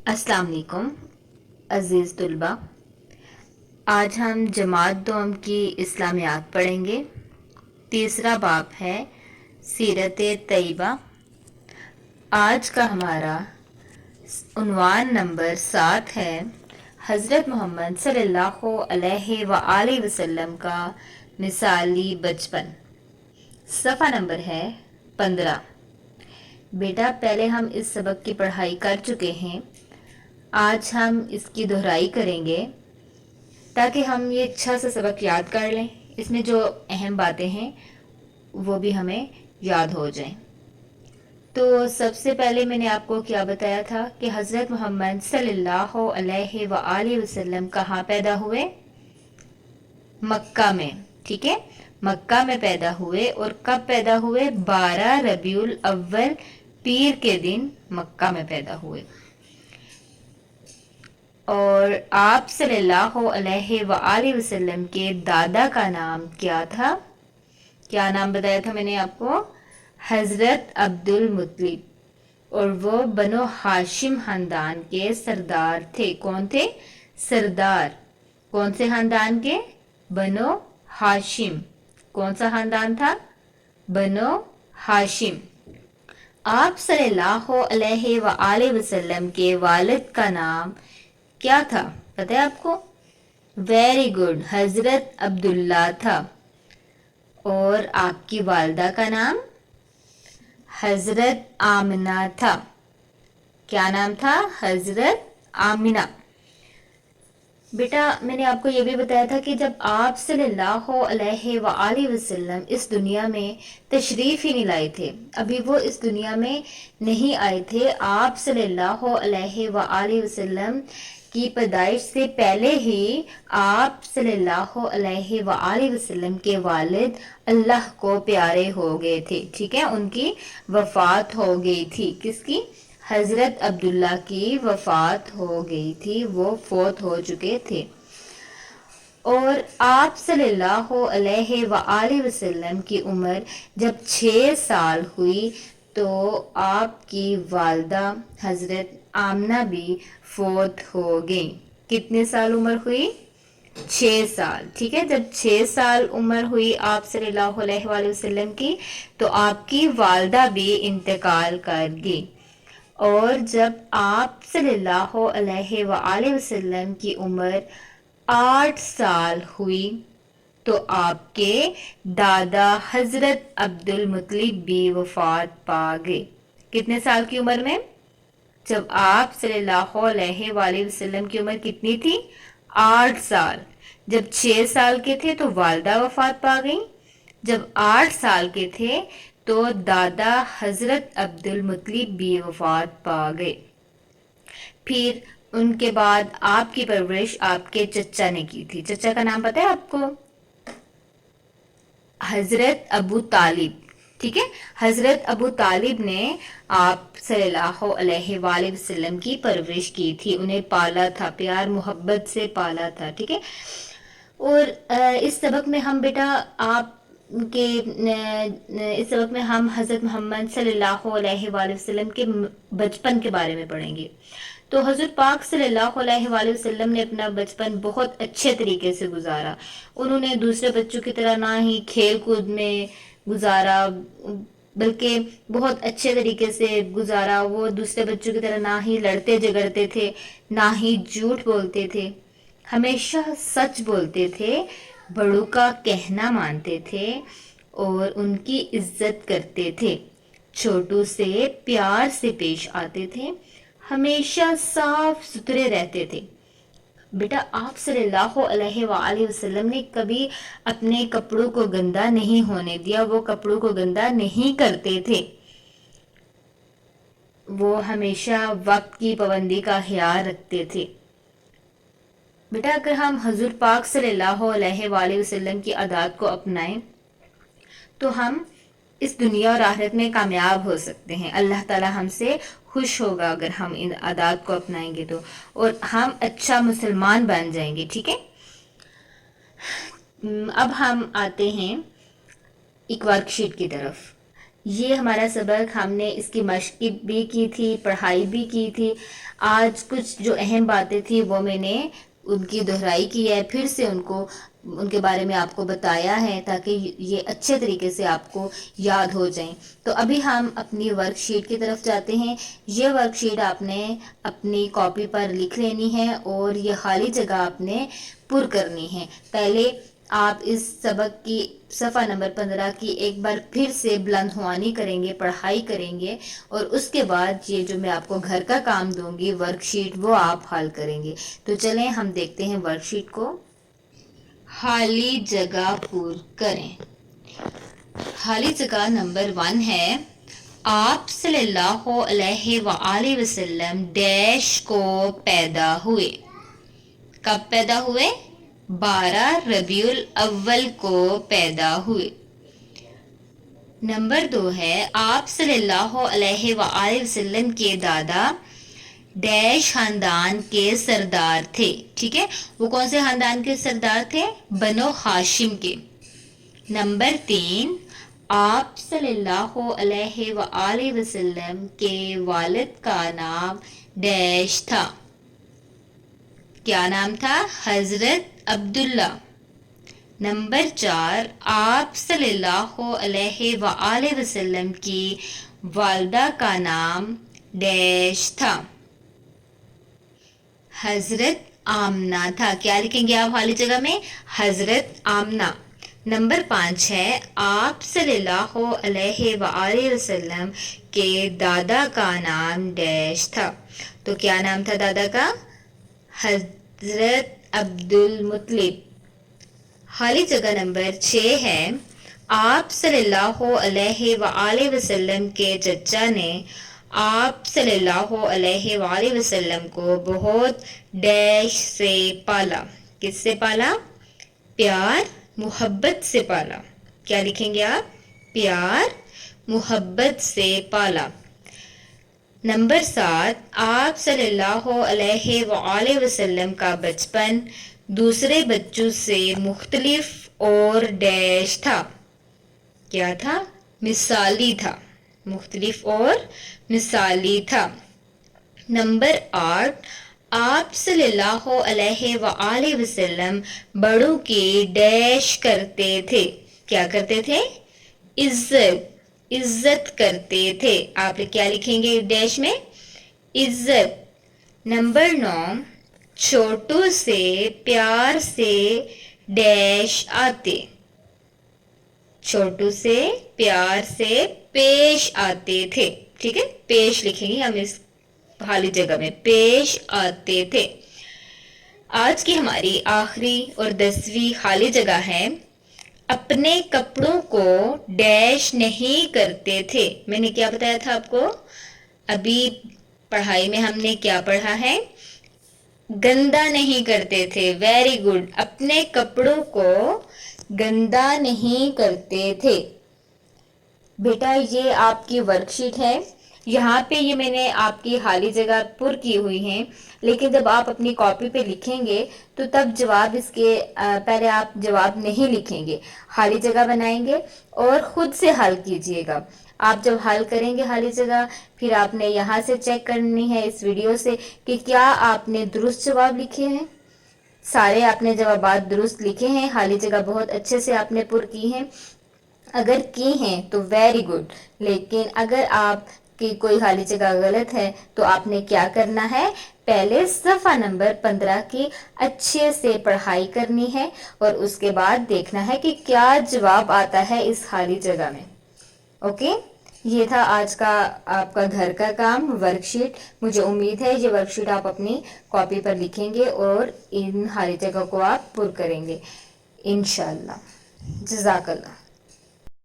अस्सलाम वालेकुम अज़ीज़ तुलबा। आज हम जमात दोम की इस्लामियात पढ़ेंगे। तीसरा बाब है सीरत तैयबा। आज का हमारा उन्वान नंबर 7 है हज़रत मोहम्मद सल्लल्लाहु अलैहि वसल्लम का मिसाली बचपन। सफ़ा नंबर है 15। बेटा, पहले हम इस सबक की पढ़ाई कर चुके हैं। आज हम इसकी दोहराई करेंगे ताकि हम ये अच्छा सा सबक याद कर लें। इसमें जो अहम बातें हैं वो भी हमें याद हो जाएं। तो सबसे पहले मैंने आपको क्या बताया था कि हज़रत मोहम्मद सल्लल्लाहु अलैहि वसल्लम कहाँ पैदा हुए? मक्का में। ठीक है, मक्का में पैदा हुए। और कब पैदा हुए? 12 रबीउल अव्वल पीर के दिन मक्का में पैदा हुए। और आप सल्लल्लाहु अलैहि वसल्लम के दादा का नाम क्या था? क्या नाम बताया था मैंने आपको? हजरत अब्दुल मुत्तलिब। और वो बनो हाशिम खानदान के सरदार थे। कौन थे? सरदार। कौन से खानदान के? बनो हाशिम। कौन सा खानदान था? बनो हाशिम। आप सल्लल्लाहु अलैहि वसल्लम के वालिद का नाम क्या था? पता है आपको? वेरी गुड, हजरत अब्दुल्ला था। और आपकी वालदा का नाम? हजरत आमिना था। क्या नाम था? हजरत आमिना। बेटा, मैंने आपको ये भी बताया था कि जब आप सल्लल्लाहु अलैहि वसल्लम इस दुनिया में तशरीफ ही नहीं लाए थे, अभी वो इस दुनिया में नहीं आए थे, आप सल्लल्लाहु अलैहि वसल्लम की पैदाइश से पहले ही आप सल्लल्लाहु अलैहि वसल्लम के वालिद अल्लाह को प्यारे हो गए थे। ठीक है, उनकी वफात हो गई थी। किसकी? हजरत अब्दुल्ला की वफात हो गई थी, वो फोत हो चुके थे। और आप सल्लल्लाहु अलैहि वसल्लम की उम्र जब 6 साल हुई तो आपकी वालदा हजरत आमना भी फोत हो गई। कितने साल उम्र हुई? 6 साल। ठीक है, जब 6 साल उम्र हुई आप सल्लल्लाहु अलैहि वसल्लम की तो आपकी वालदा भी इंतकाल कर गई। और जब आप सल्लल्लाहु अलैहि वसल्लम की उम्र 8 साल हुई तो आपके दादा हजरत अब्दुल मुत्तलिब भी वफात पा गए। कितने साल की उम्र में? जब आप सल्लल्लाहु अलैहि वसल्लम की उम्र कितनी थी? 8 साल। जब 6 साल के थे तो वालदा वफात पा गई। जब 8 साल के थे तो दादा हजरत अब्दुल मुत्तलिब भी वफात पा गए। फिर उनके बाद आपकी परवरिश आपके चचा ने की थी। चचा का नाम पता है आपको? हजरत अबू तालिब। ठीक है, हजरत अबू तालिब ने आप सल्लल्लाहु अलैहि वसल्लम की परवरिश की थी, उन्हें पाला था, प्यार मोहब्बत से पाला था। ठीक है, और इस सबक में हम बेटा आप के इस सबक में हम हज़रत मोहम्मद सल्लल्लाहु अलैहि वसल्लम के बचपन के बारे में पढ़ेंगे। तो हज़रत पाक सल्लल्लाहु अलैहि वसल्लम ने अपना बचपन बहुत अच्छे तरीके से गुजारा। उन्होंने दूसरे बच्चों की तरह ना ही खेल कूद में गुजारा, बल्कि बहुत अच्छे तरीके से गुजारा। वो दूसरे बच्चों की तरह ना ही लड़ते झगड़ते थे, ना ही झूठ बोलते थे, हमेशा सच बोलते थे, बड़ों का कहना मानते थे और उनकी इज्जत करते थे, छोटों से प्यार से पेश आते थे, हमेशा साफ सुथरे रहते थे। बेटा, आप सल्लल्लाहु अलैहि वसल्लम ने कभी अपने कपड़ों को गंदा नहीं होने दिया, वो कपड़ों को गंदा नहीं करते थे। वो हमेशा वक्त की पाबंदी का ख्याल रखते थे। बेटा, अगर हम हजूर पाक सल्लल्लाहु अलैहि वसल्लम की आदत को अपनाएं तो हम इस दुनिया और आखिरत में कामयाब हो सकते हैं। अल्लाह ताला हमसे खुश होगा अगर हम इन आदत को अपनाएंगे तो, और हम अच्छा मुसलमान बन जाएंगे। ठीक है, अब हम आते हैं एक वर्कशीट की तरफ। یہ ہمارا سبق ہم نے اس کی مشق بھی کی تھی، پڑھائی بھی کی تھی. آج کچھ جو اہم باتیں تھی وہ میں نے ان کی دہرائی کی ہے، پھر سے ان کے بارے میں آپ کو بتایا ہے تاکہ یہ اچھے طریقے سے آپ کو یاد ہو جائیں. تو ابھی ہم اپنی ورک شیٹ کی طرف جاتے ہیں. یہ ورک شیٹ آپ نے اپنی کاپی پر لکھ لینی ہے اور یہ خالی جگہ آپ نے پر کرنی ہے. پہلے آپ اس سبق کی صفحہ نمبر 15 کی ایک بار پھر سے بلند ہوانی کریں گے، پڑھائی کریں گے، اور اس کے بعد یہ جو میں آپ کو گھر کا کام دوں گی ورک شیٹ وہ آپ حل کریں گے. تو چلیں ہم دیکھتے ہیں ورک شیٹ کو. خالی جگہ پر کریں. خالی جگہ نمبر 1 ہے، آپ صلی اللہ علیہ وآلہ وسلم ڈیش کو پیدا ہوئے. کب پیدا ہوئے؟ 12 ربیع الاول کو پیدا ہوئے. نمبر 2 ہے، آپ صلی اللہ علیہ وآلہ وسلم کے دادا ڈیش خاندان کے سردار تھے. ٹھیک ہے، وہ کون سے خاندان کے سردار تھے؟ بنو ہاشم کے. نمبر 3، آپ صلی اللہ علیہ وآلہ وسلم کے والد کا نام ڈیش تھا. کیا نام تھا؟ حضرت عبداللہ. نمبر 4، آپ صلی اللہ علیہ وآلہ وسلم کی والدہ کا نام ڈیش تھا. حضرت آمنہ تھا. کیا لکھیں گے آپ خالی جگہ میں؟ حضرت آمنہ. نمبر 5 ہے، آپ صلی اللہ علیہ وآلہ وسلم کے دادا کا نام ڈیش تھا. تو کیا نام تھا دادا کا؟ حضرت عبد المطلب. خالی جگہ نمبر 6 ہے، آپ صلی اللہ علیہ وآلہ وسلم کے چچا نے آپ صلی اللہ علیہ وآلہ وسلم کو بہت ڈیش سے پالا. کس سے پالا؟ پیار محبت سے پالا. کیا لکھیں گے آپ؟ پیار محبت سے پالا. نمبر 7، آپ صلی اللہ علیہ وآلہ وسلم کا بچپن دوسرے بچوں سے مختلف اور ڈیش تھا. کیا تھا؟ مثالی تھا. مختلف اور مثالی تھا. نمبر 8، آپ صلی اللہ علیہ وآلہ وسلم بڑوں کی ڈیش کرتے تھے. کیا کرتے تھے؟ عزت کرتے تھے. آپ کیا لکھیں گے ڈیش میں؟ عزت. نمبر 9، چھوٹوں سے پیار سے ڈیش آتے. چھوٹوں سے پیار سے پیش آتے تھے. ٹھیک ہے، پیش لکھیں گے ہم اس خالی جگہ میں، پیش آتے تھے. آج کی ہماری آخری اور 10ویں خالی جگہ ہے، اپنے کپڑوں کو ڈیش نہیں کرتے تھے. میں نے کیا بتایا تھا آپ کو؟ ابھی پڑھائی میں ہم نے کیا پڑھا ہے؟ گندا نہیں کرتے تھے. Very good. اپنے کپڑوں کو گندا نہیں کرتے تھے. بیٹا یہ آپ کی ورک شیٹ ہے. یہاں پہ یہ میں نے آپ کی خالی جگہ پر کی ہوئی ہیں، لیکن جب آپ اپنی کاپی پہ لکھیں گے تو تب جواب اس کے پہلے آپ جواب نہیں لکھیں گے، خالی جگہ بنائیں گے اور خود سے حل کیجئے گا. آپ جب حل کریں گے خالی جگہ، پھر آپ نے یہاں سے چیک کرنی ہے اس ویڈیو سے کہ کیا آپ نے درست جواب لکھے ہیں. سارے آپ نے جوابات درست لکھے ہیں، خالی جگہ بہت اچھے سے آپ نے پر کی ہیں. اگر کی ہیں تو ویری گڈ، لیکن اگر آپ کی کوئی خالی جگہ غلط ہے تو آپ نے کیا کرنا ہے؟ پہلے صفحہ نمبر 15 کی اچھے سے پڑھائی کرنی ہے اور اس کے بعد دیکھنا ہے کہ کیا جواب آتا ہے اس خالی جگہ میں. اوکے، یہ تھا آج کا آپ کا گھر کا کام، ورک شیٹ. مجھے امید ہے یہ ورک شیٹ آپ اپنی کاپی پر لکھیں گے اور ان خالی جگہ کو آپ پر کریں گے انشاءاللہ. جزاک اللہ.